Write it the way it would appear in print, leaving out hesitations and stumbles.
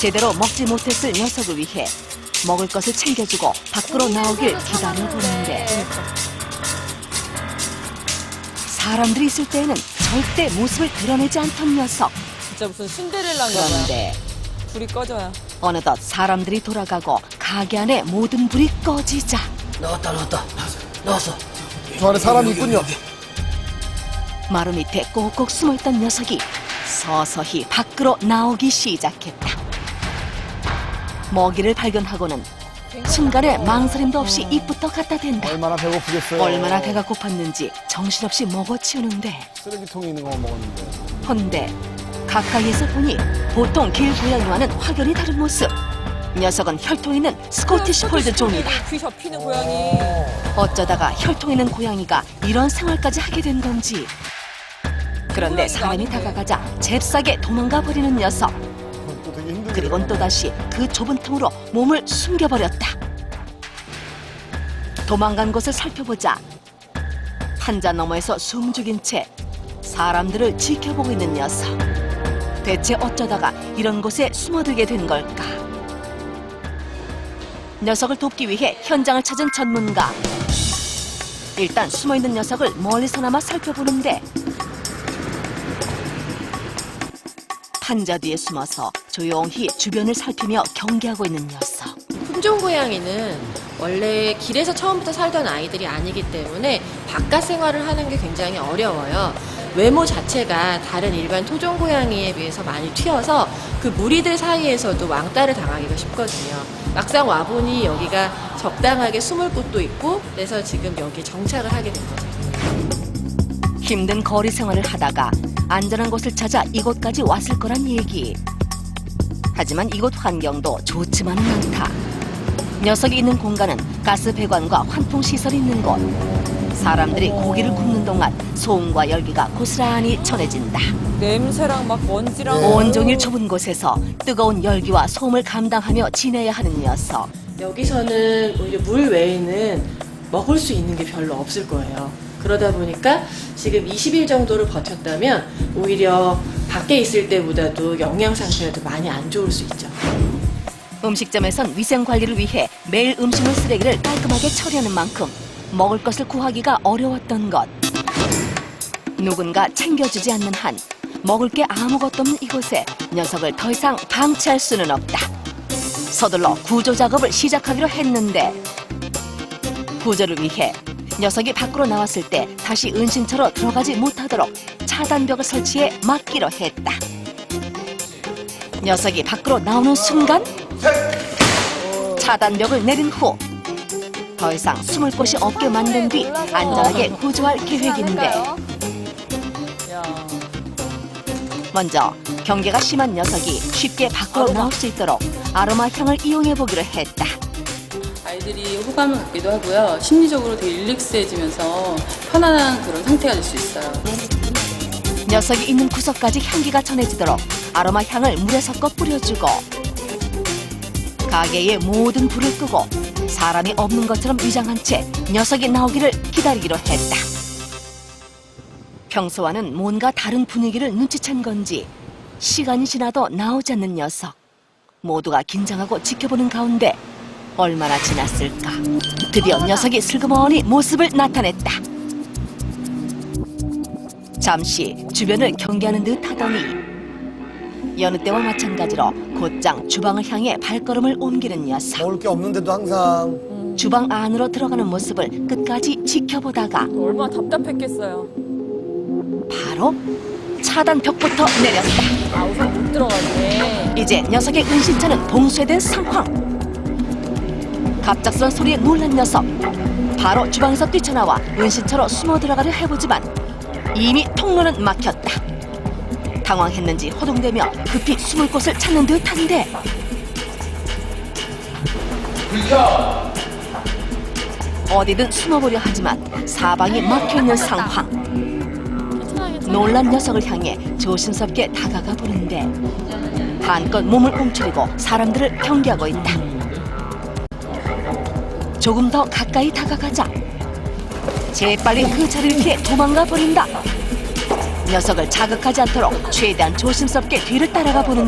제대로 먹지 못했을 녀석을 위해 먹을 것을 챙겨주고 밖으로 나오길 기다려보는데 사람들이 있을 때에는 절대 모습을 드러내지 않던 녀석. 진짜 무슨 신데렐라인가 봐요. 그런데 불이 꺼져요. 어느덧 사람들이 돌아가고 가게 안에 모든 불이 꺼지자 나왔다. 나왔어. 저 안에 사람이 있군요. 마루 밑에 꼭꼭 숨어있던 녀석이 서서히 밖으로 나오기 시작했다. 먹이를 발견하고는 순간에 망설임도 없이 입부터 갖다 댄다. 얼마나 배고프겠어요. 얼마나 배가 고팠는지 정신없이 먹어치우는데 쓰레기통에 있는 것만 먹었는데. 헌데 가까이에서 보니 보통 길고양이와는 확연히 다른 모습. 녀석은 혈통 있는 스코티시 폴드 종이다. 귀 접히는 고양이. 어쩌다가 혈통 있는 고양이가 이런 생활까지 하게 된 건지. 그런데 사람이 다가가자 잽싸게 도망가 버리는 녀석. 또 되게 힘들게. 그리고는 또다시 그 좁은 틈으로 몸을 숨겨버렸다. 도망간 곳을 살펴보자 판자 너머에서 숨죽인 채 사람들을 지켜보고 있는 녀석. 대체 어쩌다가 이런 곳에 숨어들게 된 걸까? 녀석을 돕기 위해 현장을 찾은 전문가. 일단 숨어있는 녀석을 멀리서나마 살펴보는데 판자 뒤에 숨어서 조용히 주변을 살피며 경계하고 있는 녀석. 품종 고양이는 원래 길에서 처음부터 살던 아이들이 아니기 때문에 바깥 생활을 하는 게 굉장히 어려워요. 외모 자체가 다른 일반 토종 고양이에 비해서 많이 튀어서 그 무리들 사이에서도 왕따를 당하기가 쉽거든요. 막상 와보니 여기가 적당하게 숨을 곳도 있고 그래서 지금 여기 정착을 하게 된 거죠. 힘든 거리 생활을 하다가 안전한 곳을 찾아 이곳까지 왔을 거란 얘기. 하지만 이곳 환경도 좋지만은 않다. 녀석이 있는 공간은 가스 배관과 환풍 시설이 있는 곳. 사람들이 고기를 굽는 동안 소음과 열기가 고스란히 전해진다. 냄새랑 막 먼지랑. 온종일 좁은 곳에서 뜨거운 열기와 소음을 감당하며 지내야 하는 녀석. 여기서는 오히려 물 외에는 먹을 수 있는 게 별로 없을 거예요. 그러다 보니까 지금 20일 정도를 버텼다면 오히려 밖에 있을 때보다도 영양 상태가 더 많이 안 좋을 수 있죠. 음식점에선 위생 관리를 위해 매일 음식물 쓰레기를 깔끔하게 처리하는 만큼 먹을 것을 구하기가 어려웠던 것. 누군가 챙겨주지 않는 한 먹을 게 아무것도 없는 이곳에 녀석을 더 이상 방치할 수는 없다. 서둘러 구조 작업을 시작하기로 했는데 구조를 위해 녀석이 밖으로 나왔을 때 다시 은신처로 들어가지 못하도록 차단벽을 설치해 막기로 했다. 녀석이 밖으로 나오는 순간 차단벽을 내린 후 더 이상 숨을 곳이 없게 만든 뒤 안전하게 구조할 계획인데 야. 먼저 경계가 심한 녀석이 쉽게 밖으로 나올 수 있도록 아로마 향을 이용해 보기로 했다. 아이들이 호감을 갖기도 하고요. 심리적으로 되게 릴렉스해지면서 편안한 그런 상태가 될 수 있어요. 녀석이 있는 구석까지 향기가 전해지도록 아로마 향을 물에 섞어 뿌려주고 가게의 모든 불을 끄고 사람이 없는 것처럼 위장한 채 녀석이 나오기를 기다리기로 했다. 평소와는 뭔가 다른 분위기를 눈치챈 건지 시간이 지나도 나오지 않는 녀석. 모두가 긴장하고 지켜보는 가운데 얼마나 지났을까. 드디어 녀석이 슬그머니 모습을 나타냈다. 잠시 주변을 경계하는 듯 하더니 여느 때와 마찬가지로 곧장 주방을 향해 발걸음을 옮기는 녀석. 먹을 게 없는데도 항상. 주방 안으로 들어가는 모습을 끝까지 지켜보다가 얼마나 답답했겠어요. 바로 차단벽부터 내렸다. 아, 우선 못 들어가네. 이제 녀석의 은신처는 봉쇄된 상황. 갑작스런 소리에 놀란 녀석. 바로 주방에서 뛰쳐나와 은신처로 숨어 들어가려 해보지만 이미 통로는 막혔다. 당황했는지 호동대며 급히 숨을 곳을 찾는 듯한데 어디든 숨어보려 하지만 사방이 막혀있는 상황. 놀란 녀석을 향해 조심스럽게 다가가 보는데 한껏 몸을 움츠리고 사람들을 경계하고 있다. 조금 더 가까이 다가가자 재빨리 그 자리를 피해 도망가 버린다. 녀석을 자극하지 않도록 최대한 조심스럽게 뒤를 따라가 보는